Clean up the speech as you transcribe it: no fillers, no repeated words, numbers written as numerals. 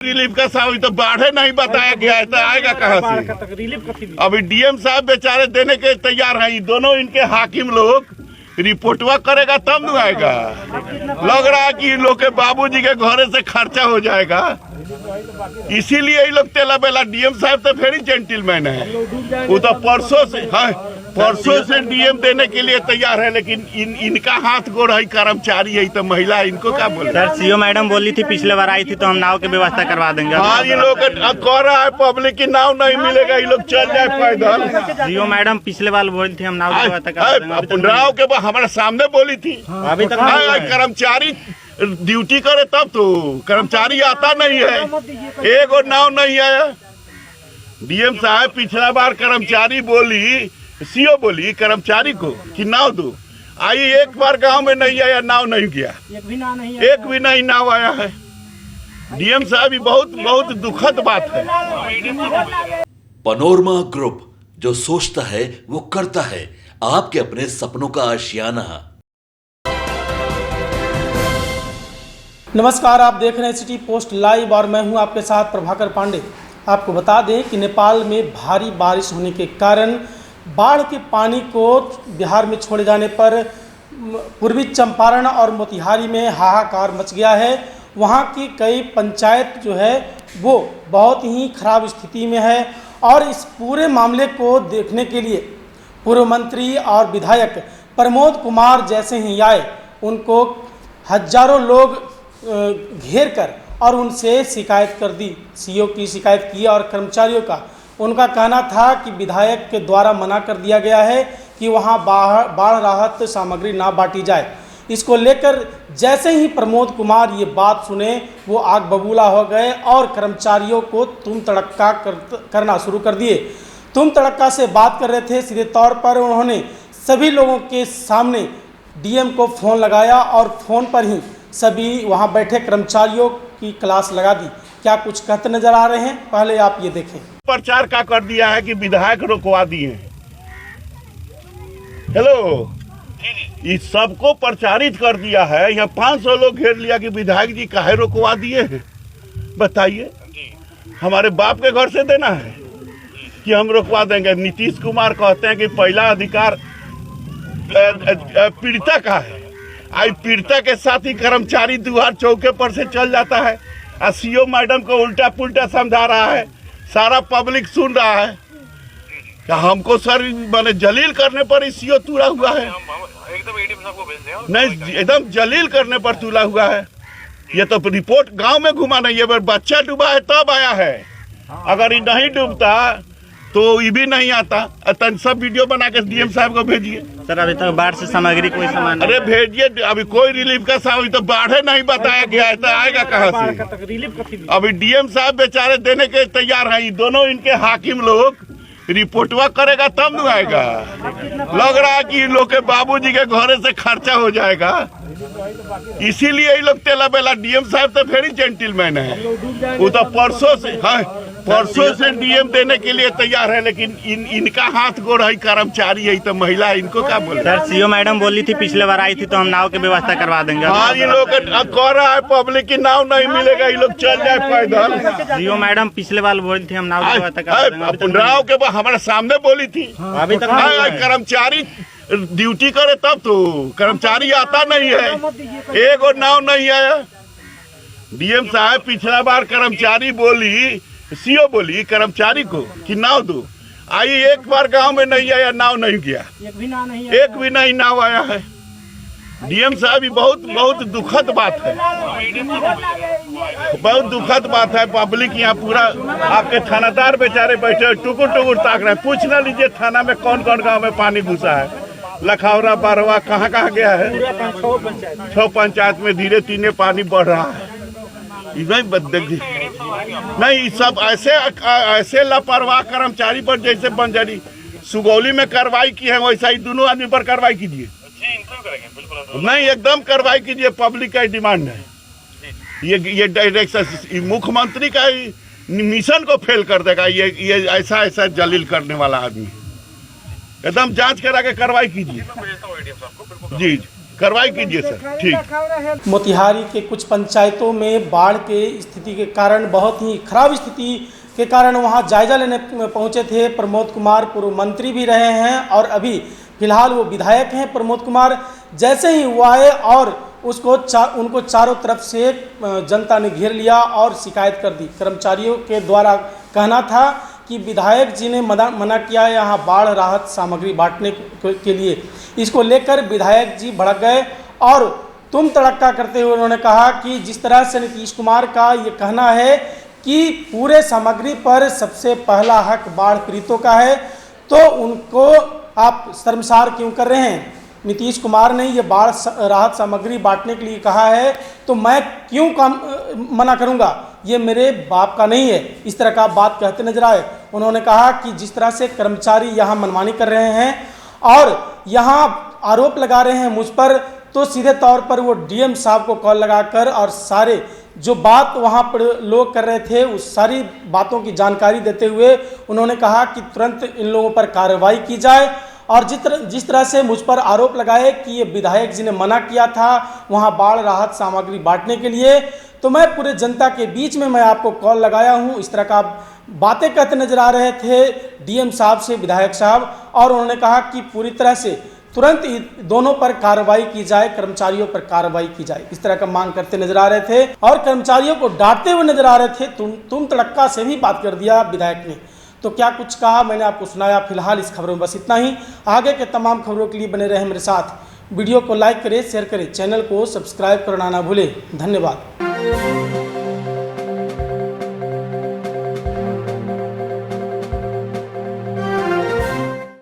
Relief का साहब तो बाढ़े नहीं बताया गया है, तो आएगा कहाँ से? रिलीफ अभी डीएम साहब बेचारे देने के तैयार हैं। दोनों इनके हाकिम लोग रिपोर्टवा करेगा तब न आएगा। लग रहा है कि लोग के बाबूजी के घरे से खर्चा हो जाएगा, इसीलिए ये लोग तेला बेला। डीएम साहब तो फिर ही जेंटलमैन है, वो तो परसों से डीएम देने के लिए तैयार है, लेकिन इनका हाथ गोड़ है, कर्मचारी है, तो महिला है, इनको क्या बोले? सर सीओ मैडम बोली थी पिछले बार आई थी तो हम नाव की व्यवस्था करवा देंगे। हाँ, ये लोग कह रहा है पब्लिक की नाव नहीं मिलेगा, ये लोग चल जाए पैदल। सीओ मैडम पिछले बार बोली थी हम नाव की व्यवस्था करवा देंगे। नाव के बाद हमारे सामने बोली थी, अभी तक कर्मचारी ड्यूटी करे तब तो कर्मचारी आता नहीं है, एक और नाव नहीं आया। डीएम साहब पिछला बार कर्मचारी बोली, सीओ बोली कर्मचारी को कि नाव दो, आई एक बार गांव में नहीं आया, नाव नहीं गया, एक भी नहीं नाव आया है। डीएम साहब बहुत दुखद बात है। पनोरमा ग्रुप, जो सोचता है वो करता है। आपके अपने सपनों का आशियाना। नमस्कार, आप देख रहे हैं सिटी पोस्ट लाइव और मैं हूं आपके साथ प्रभाकर पांडे। आपको बता दें कि नेपाल में भारी बारिश होने के कारण बाढ़ के पानी को बिहार में छोड़े जाने पर पूर्वी चंपारण और मोतिहारी में हाहाकार मच गया है। वहां की कई पंचायत जो है वो बहुत ही खराब स्थिति में है और इस पूरे मामले को देखने के लिए पूर्व मंत्री और विधायक प्रमोद कुमार जैसे ही आए, उनको हजारों लोग घेर कर और उनसे शिकायत कर दी। सीओ की शिकायत की और कर्मचारियों का उनका कहना था कि विधायक के द्वारा मना कर दिया गया है कि वहां बाढ़ राहत सामग्री ना बांटी जाए। इसको लेकर जैसे ही प्रमोद कुमार ये बात सुने, वो आग बबूला हो गए और कर्मचारियों को तुम तड़क्का करना शुरू कर दिए। तुम तड़क्का से बात कर रहे थे। सीधे तौर पर उन्होंने सभी लोगों के सामने डीएम को फ़ोन लगाया और फ़ोन पर ही सभी वहां बैठे कर्मचारियों की क्लास लगा दी। क्या कुछ कहते नजर आ रहे हैं, पहले आप ये देखें। प्रचार का कर दिया है कि विधायक रोकवा दिए। हेलो, इस सबको प्रचारित कर दिया है। यहाँ 500 लोग घेर लिया कि विधायक जी काहे रोकवा दिए हैं। बताइए, हमारे बाप के घर से देना है कि हम रोकवा देंगे? नीतीश कुमार कहते हैं कि पहला अधिकार पीड़िता का है। आई पीड़िता के साथ ही कर्मचारी दुआर चौके पर से चल जाता है और सीओ मैडम को उल्टा पुल्टा समझा रहा है, सारा पब्लिक सुन रहा है। क्या हमको सर मैंने जलील करने पर ही सीओ तुला हुआ है? नहीं, एकदम जलील करने पर तुला हुआ है। ये तो रिपोर्ट गांव में घुमा नहीं है, बच्चा डूबा है तब आया है। अगर ये नहीं डूबता तो ये भी नहीं आता। सब वीडियो बना के डीएम साहब को भेजिए। सर अभी तक बाढ़ से सामग्री कोई सामान, अरे भेजिए, अभी कोई रिलीफ का साहब तो बाढ़े नहीं बताया गया है, तो आएगा कहाँ से? अभी डीएम साहब बेचारे देने के तैयार हैं। दोनों इनके हाकिम लोग रिपोर्टवा करेगा तब न आएगा। लग रहा है कि लोग के बाबूजी के घरे से खर्चा हो जाएगा, इसीलिए ये लोग तेला बेला। डीएम साहब तो फिर ही जेंटलमैन है, वो तो परसों से डीएम देने के लिए तैयार है, लेकिन इनका हाथ गोड़ है, कर्मचारी है, तो महिला है, इनको क्या बोले? सर सीओ मैडम बोली थी पिछले बार आई थी तो हम नाव की व्यवस्था करवा देंगे। हाँ, ये लोग कह रहा है पब्लिक की नाव नहीं मिलेगा, ये लोग चल जाए पैदल। सीओ मैडम पिछले बार बोली थी हम नाव की व्यवस्था करवा देंगे। नाव के बाद हमारे सामने बोली थी, अभी तक कर्मचारी ड्यूटी करे तब तो कर्मचारी आता नहीं है, एक और नाव नहीं आया। डीएम साहब पिछला बार कर्मचारी बोली, सीओ बोली कर्मचारी को कि नाव दो, आई एक बार गांव में नहीं आया, नाव नहीं गया, एक भी नहीं नाव आया है। डीएम साहब बहुत दुखद बात है, बहुत दुखद बात है। पब्लिक यहाँ पूरा आपके थानादार बेचारे बैठे टुकुर टुकुर ताक रहे हैं। पूछ ना लीजिए थाना में कौन कौन गांव में पानी घुसा है। लखौरा बारवा कहाँ गया है? 6 पंचायत में धीरे धीरे पानी बढ़ रहा है। नहीं, सब ऐसे लापरवाह कर्मचारी पर जैसे बंजरी सुगौली में कार्रवाई की है, वैसा ही दोनों आदमी पर कार्रवाई कीजिए। नहीं, एकदम कार्रवाई कीजिए, पब्लिक का डिमांड है। ये डायरेक्शन मुख्यमंत्री का मिशन को फेल कर देगा ये ऐसा जलील करने वाला आदमी। एकदम जांच करा के कार्रवाई कीजिए। जी, कार्रवाई कीजिए सर। ठीक। मोतिहारी के कुछ पंचायतों में बाढ़ के स्थिति के कारण, बहुत ही खराब स्थिति के कारण वहां जायजा लेने पहुंचे थे प्रमोद कुमार। पूर्व मंत्री भी रहे हैं और अभी फिलहाल वो विधायक हैं प्रमोद कुमार। जैसे ही वो आए और उनको चारों तरफ से जनता ने घेर लिया और शिकायत कर दी। कर्मचारियों के द्वारा कहना था कि विधायक जी ने मना किया है यहाँ बाढ़ राहत सामग्री बांटने के लिए। इसको लेकर विधायक जी भड़क गए और तुम तड़क्का करते हुए उन्होंने कहा कि जिस तरह से नीतीश कुमार का ये कहना है कि पूरे सामग्री पर सबसे पहला हक बाढ़ पीड़ितों का है, तो उनको आप शर्मसार क्यों कर रहे हैं। नीतीश कुमार ने ये बाढ़ राहत सामग्री बांटने के लिए कहा है तो मैं क्यों मना करूंगा, ये मेरे बाप का नहीं है। इस तरह का बात कहते नजर आए। उन्होंने कहा कि जिस तरह से कर्मचारी यहाँ मनमानी कर रहे हैं और यहाँ आरोप लगा रहे हैं मुझ पर, तो सीधे तौर पर वो डीएम साहब को कॉल लगाकर और सारे जो बात वहाँ पर लोग कर रहे थे उस सारी बातों की जानकारी देते हुए उन्होंने कहा कि तुरंत इन लोगों पर कार्रवाई की जाए। और जिस तरह से मुझ पर आरोप लगाए कि ये विधायक जी ने मना किया था वहाँ बाढ़ राहत सामग्री बांटने के लिए, तो मैं पूरे जनता के बीच में मैं आपको कॉल लगाया हूँ। इस तरह का बातें कहते नजर आ रहे थे डीएम साहब से विधायक साहब, और उन्होंने कहा कि पूरी तरह से तुरंत दोनों पर कार्रवाई की जाए, कर्मचारियों पर कार्रवाई की जाए। इस तरह का मांग करते नजर आ रहे थे और कर्मचारियों को डांटते हुए नजर आ रहे थे। तुम तड़क्का से भी बात कर दिया विधायक ने। तो क्या कुछ कहा मैंने आपको सुनाया। फिलहाल इस खबरों में बस इतना ही। आगे के तमाम खबरों के लिए बने रहे मेरे साथ। वीडियो को लाइक करें, शेयर करें, चैनल को सब्सक्राइब करना ना भूलें। धन्यवाद।